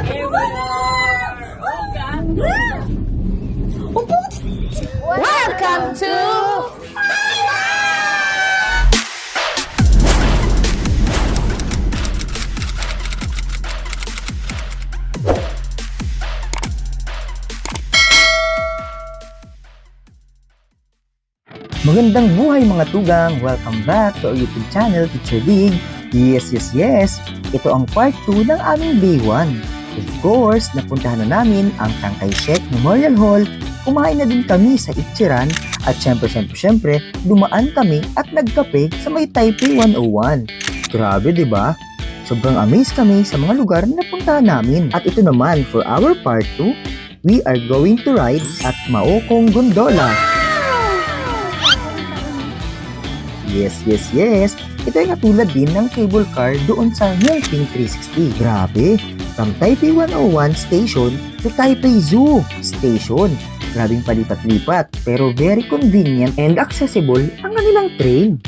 Here we are. Oh, God. Welcome to Magandang buhay mga tugang! Welcome back to our YouTube channel, Teacher Big. Yes! Ito ang part 2 ng aming day 1. Of course, napuntahan na namin ang Chiang Kai-shek Memorial Hall, kumain na din kami sa Ichiran, at syempre, dumaan kami at nagkape sa may Taipei 101. Grabe, di ba? Sobrang amazed kami sa mga lugar na napuntahan namin. At ito naman, for our part 2, we are going to ride at Maokong Gondola. Yes! Ito ay katulad din ng cable car doon sa Yongping 360. Grabe! From Taipei 101 Station to Taipei Zoo Station. Grabing palipat-lipat pero very convenient and accessible ang kanilang train.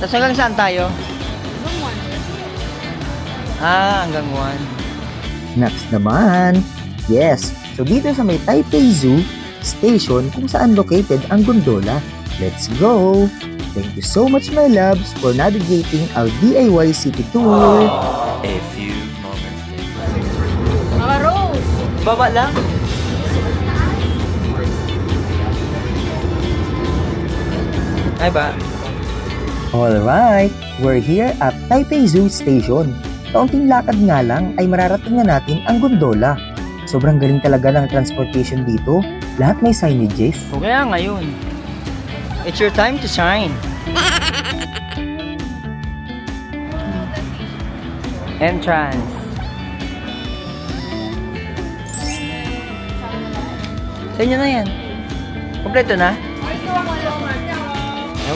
Tapos hanggang saan tayo? Hanggang 1. Next naman, yes, so dito sa may Taipei Zoo Station kung saan located ang gondola. Let's go! Thank you so much my loves for navigating our DIY city tour. A few moments later. Mga Rose. Baba lang? Ay ba? Alright, we're here at Taipei Zoo Station. Kaunting lakad nga lang ay mararating na natin ang gondola. Sobrang galing talaga ng transportation dito. Lahat may signages. O kaya ngayon. It's your time to shine. Entrance. Sa inyo na yan. Kompleto na?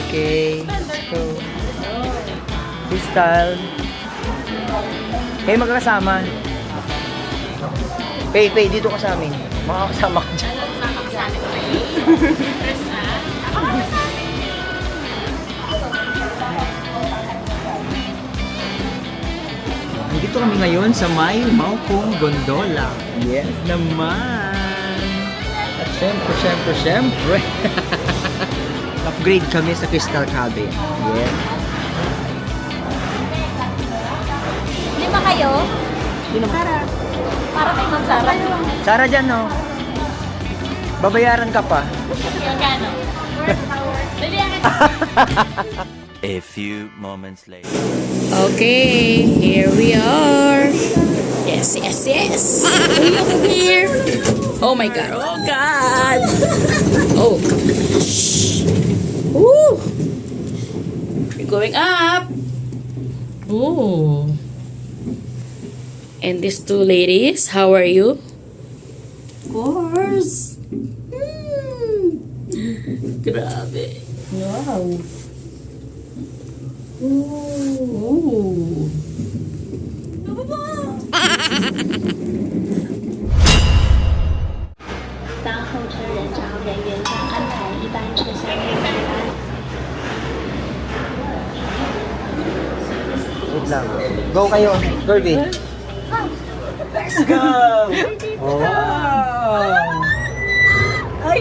Okay, let's go. Crystal. Kayo magkakasama. Pay, dito ka sa amin. Makakasama ka dyan. Nandito kami ngayon sa may Maokong Gondola. Yes naman. At syempre. Upgrade kami sa Crystal Cabin. Yes. Lima kayo? Sino ba? Para kay Ma'am Sarah. Sarah dyan, no? Babayaran ka pa. Magkano? A few moments later. Okay, here we are. Yes. Look here. Oh my God. Oh God. Oh gosh. Woo. We're going up. Ooh. And these two ladies, how are you? Of course. Grabe. Wow. Ooh. 当候车人潮人员将安排一般车厢内接班。 Wait lang. Go kayo, Kirby. Let's go! Oh, wow! Ay!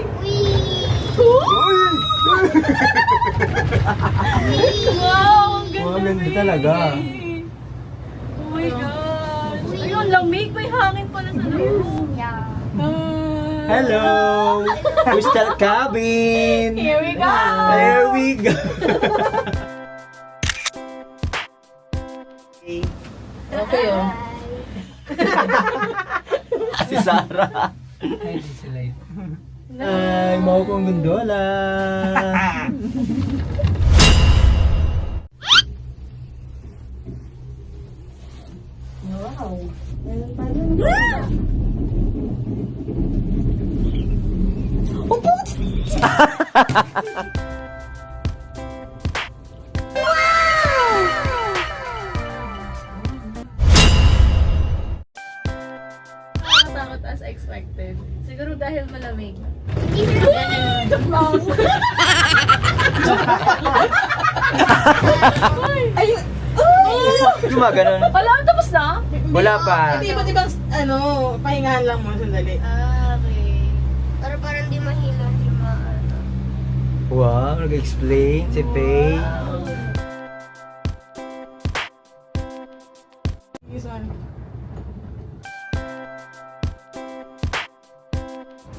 Wow! Ang ganda! Wow, ganda talaga. Oh my God! Ayun, lamig. May hangin pala sa loob. Hello! Crystal Cabin! Here we go! There we go! Okay, oh. Si Sarah. Ay, Maokong Gondola. Wow. nakakatakot as expected. Siguro dahil malamig. Gumaganon. Wala, tapos na? Wala pa. Iba't ibang, pahingahan lang mo, sandali. Okay. Para parang di mahina, di maano. Wow, nag-explain si Faye. This one.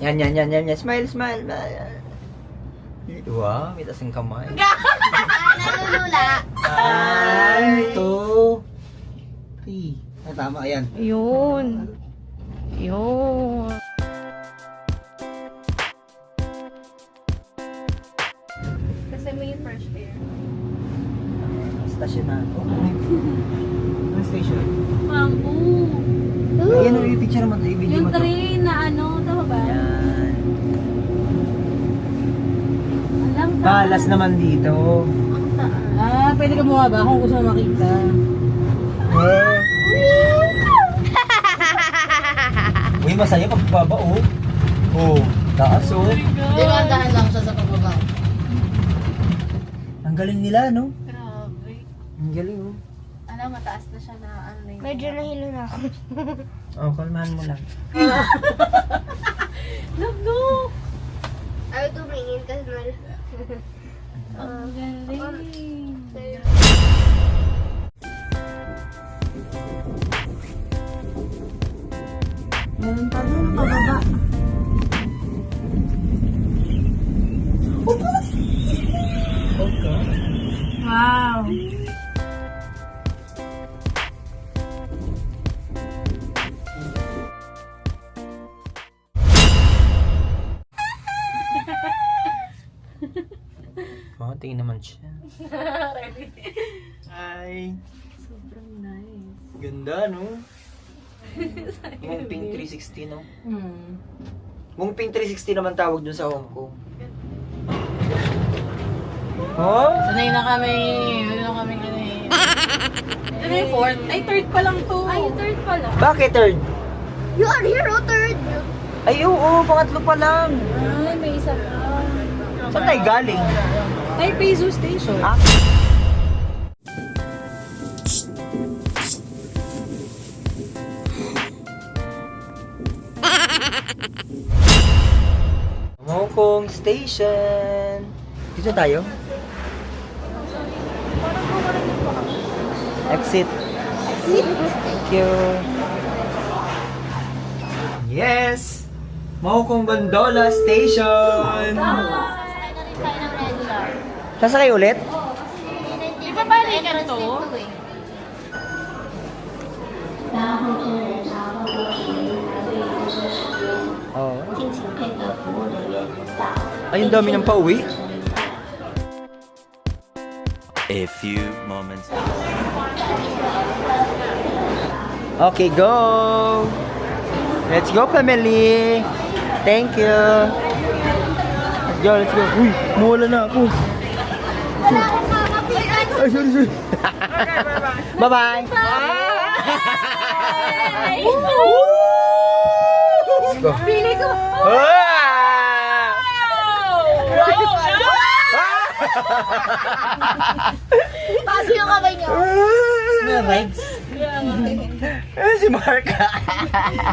Yan. Smile. Wow, may tasang kamay. Nalulula. Ay, 2, 3. Ay, tama, ayan. Yun. Kasi may fresh air. Station na. Oh, ano station? Bamboo. Ayan, yung picture mo, i-video Yung mo to. train na ano, tama ba? Yan. Alam ka. Talas naman dito. Pwede ka bumaba kung gusto mo makita. Eh. Uy, masaya pag baba, oh. Oh, taas, oh. Dahan lang siya sa pagbaba. Ang galing nila, no? Grabe. Ang galing, oh. Alam, mataas na siya na ano na yun. Medyo nahilo na ako. Oh, kalmahan mo lang. Look! Ayaw tumingin kasi Ang galing. Meron pa doon, pababa. Wow. Oh, tingin naman siya. Ay, Sobrang nice. ganda, no? Mong Ping 360, no? Mong Ping 360 naman tawag dun sa Hong Kong. Oh? Sanay na kami. Ano yung fourth? Ay, third pa lang to. Ay, third pala. Bakit third? You are hero third. Ay, oo, pangatlo pa lang. Ay, may isa pa. Saan tayo galing? Taipei Zoo Station. Ah? Hong Kong Station. Dito tayo? Exit. Thank you. Yes! Hong Kong Gondola Station. Sasakay ulit? Di ba balikan to? Oo. Ay, ang dami ng pauwi. A few moments later. Okay, go! Let's go, family! Thank you! Let's go! Uy, mawala na ako! Ay, sorry! Bye-bye! Let's go! Pili ko. Paso yung kamay niyo. Si Mark!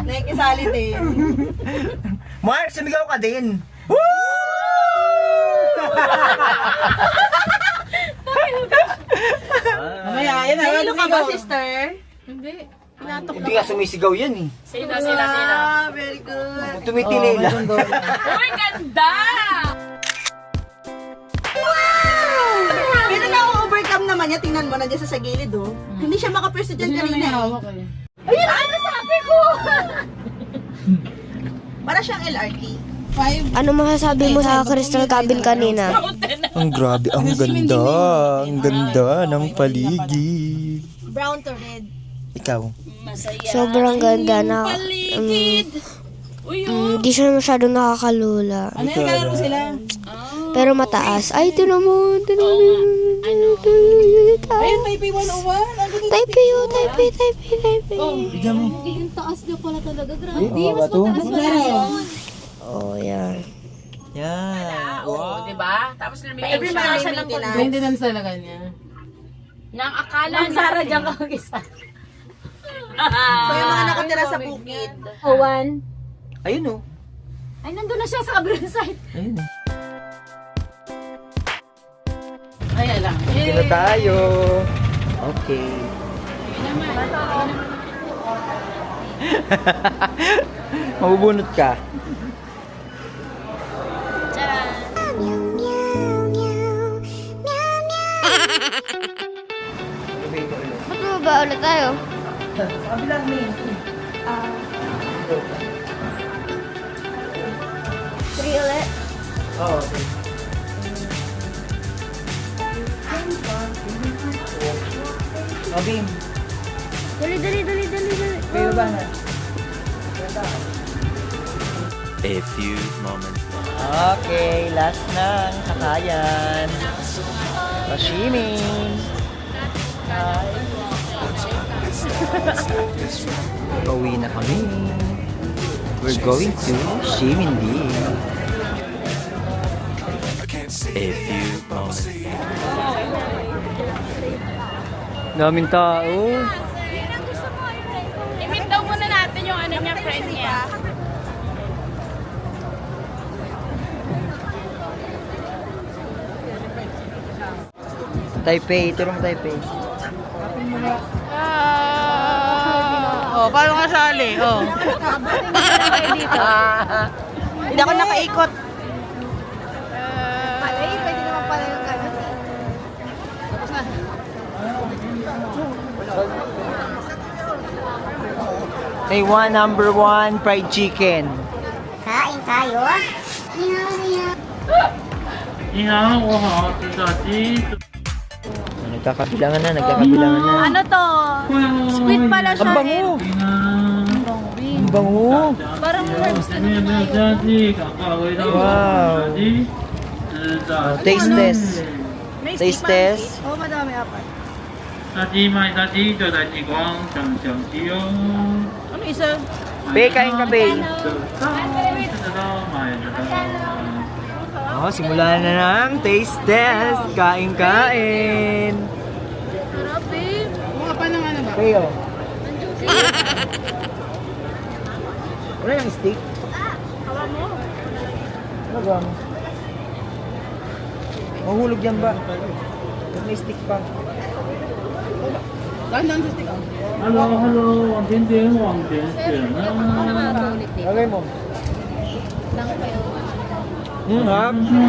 Nakikisali din. Mark, sumigaw ka din! Mamaya, yan na. Nahilo ka ba, sister? Hindi. Hindi nga sumisigaw yan eh. Sino? Very good. Tumitili lang. Uy, ganda! Pero na-overcome naman niya. Tingnan mo, nandiyan sa gilid, oh. Hindi siya makapwesto dyan kanina. Ayun, ano sabi ko? Para siyang LRT. Ano masasabi mo sa Crystal Cabin kanina? Ang grabe, ang ganda. Ang ganda ng paligid. Brown to red. Ikaw? Sobrang ganda na. Di siya masyadong nakakalula. Ano yung kalaro sila? Pero mataas. Ay, tinan mo. Ayun, Taipei 101. Ang ganda. Taipei. Bigyan mo. Yung taas niya pala talaga. Grabe. Oo, ba to? Oh, yan. Yan. Oo, di ba? Tapos lumigay Every siya. month siya ng maintenance. Maintenance talaga niya. Nang akala Ang Sara natin- dyan ka mag-isa. So, yung mga nakatira sa bukid. Owan. Ayun oh. Ay, nandun na siya sa kabilang side. Ayun oh. Ayan lang. Sige na tayo. Okay. Mabubunot ka. Ba't bumaba ulit tayo? Three ulit. Oo, okay. Mabim. Dali. Kayo ba na? A few moments later. Okay, last na ang sakayan. Sashimi. Pauwi na kami. We're going to Shimindi. A few moments later. Daming tao. I-meet daw muna natin yung ano niya, friend niya. Taipei, turo mo Taipei. Oh, paano nga sali? Oh. Hindi ako nakaikot. Pwede naman pala yung gano'n. Taiwan #1 fried chicken. Kain tayo. Nagkakabilangan na. Ano to? Squid pala siya. Ang bango! Ang bango! Parang herbs na Wow! Oh, taste test. Taste test. Oh, madami apat. Ano isa? Be, kain ka, Be. Oh, simulan na ng taste test. Kain. Mukha pa ng ano ba? Kayo. Wala yung steak? Ano ba? Mahulog yan ba? May stick pa. Dahan sa stick. Lagay mo.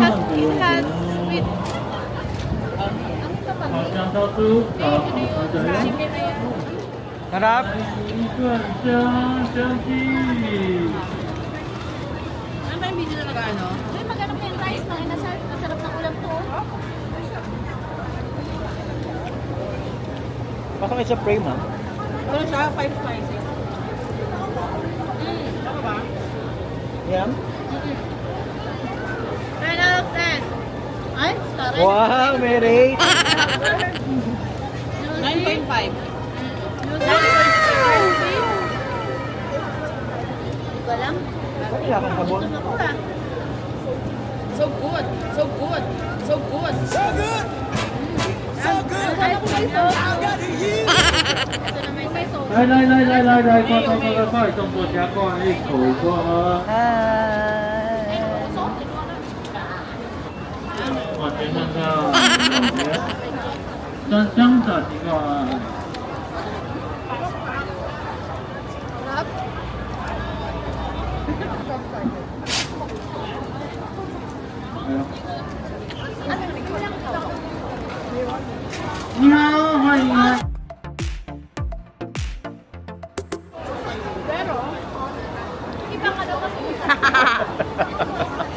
Hap. Harap. Ano ba yung video na nag-ano? Uy, maghanap yung rice na. Masarap na ulam to. Baka may sa frame ha? Ano siya? 5 spices. Tama ba? Yan. 10 out of 10. Ay, sorry. Wow, may rate. 9.5. Hindi ko alam. Wala kang sabon. So good. So good. So good. Akala ko may sauce. Ito na may sauce.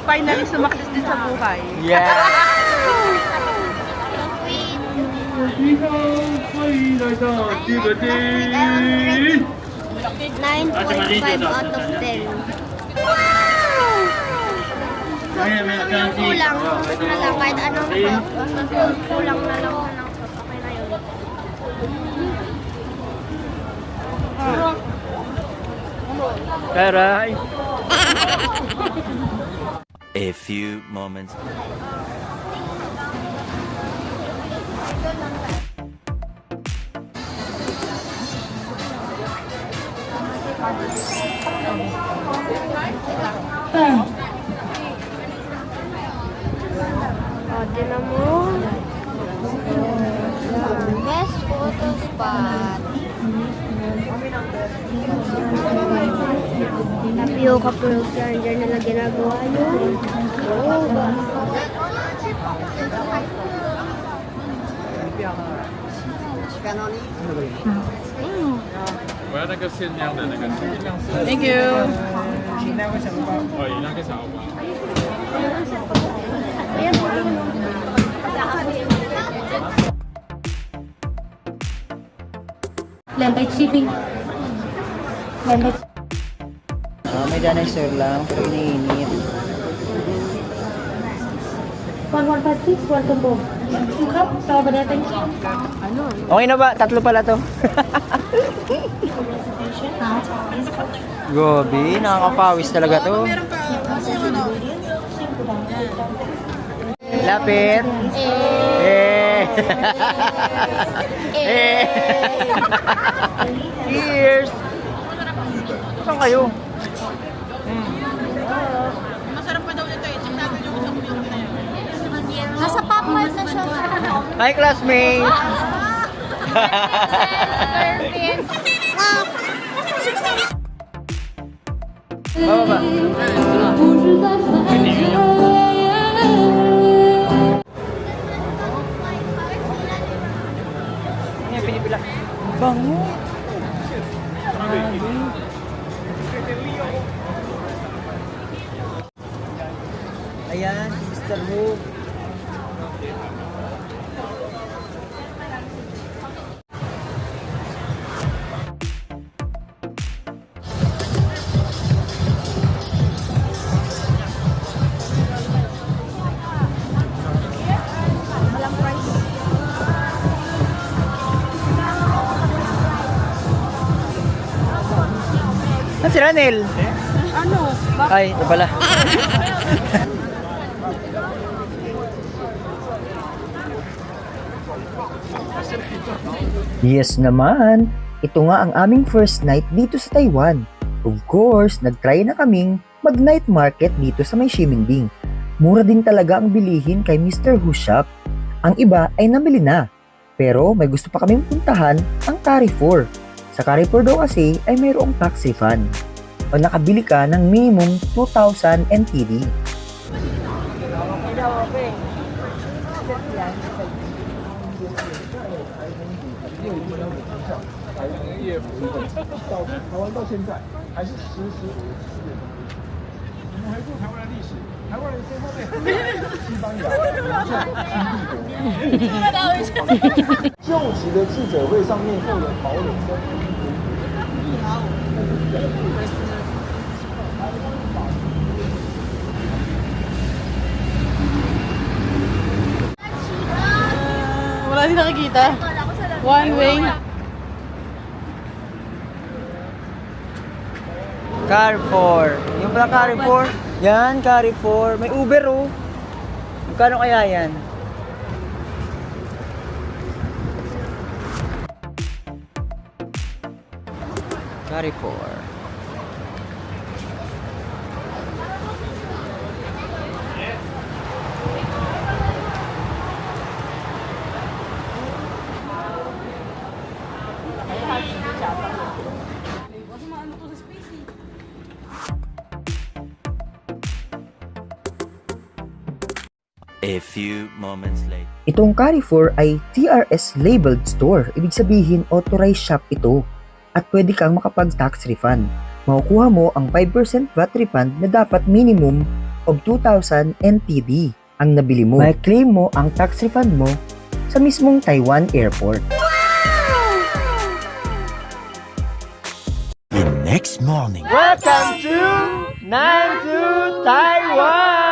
'Finally, sumakses din sa buhay. Yeah. 9.5 out of 10. So Kulang. Na lang, kahit anong sauce. Kulang na lang ng sauce. Okay na yun. Taray! A few moments. O, tinan mo. Best photo spot. Tapioca pearls yan. Diyan nila ginagawa yun. Oh, ba? Thank you. May dinosaur lang, pero iniinit. 1156, 1 ครับต่อไปได้ thank you. Okay na ba? Tatlo pala to. Gobi, nakakapawis talaga to. Lapit. Eh. Eh. Cheers. Saan kayo? Nasa Pop Mart na siya. Hi, classmate. Baba. Ano yung pinipila? Bango. Ayan, si Mr. Wu. Si Ranel? Ano? Ay, ito pala. Yes naman. Ito nga ang aming first night dito sa Taiwan. Of course, nag-try na kaming mag-night market dito sa may Ximending. Mura din talaga ang bilihin kay Mr. Hu Shop. Ang iba ay nabili na. Pero may gusto pa kaming puntahan ang Carrefour. Sa Carrefour daw kasi ay mayroong tax refund. Pag nakabili ka ng minimum 2,000 NTD. Wala din nakikita. One way. Carrefour. Yung pala Carrefour. Yan, Carrefour. May Uber oh. Magkano kaya yan? Carrefour. A few moments later. Itong Carrefour ay TRS labeled store. Ibig sabihin, authorized shop ito. At pwede kang makapag-tax refund. Makukuha mo ang 5% VAT refund na dapat minimum of 2,000 NTD ang nabili mo. May claim mo ang tax refund mo sa mismong Taiwan Airport. The next morning. Welcome to Nandu, Taiwan!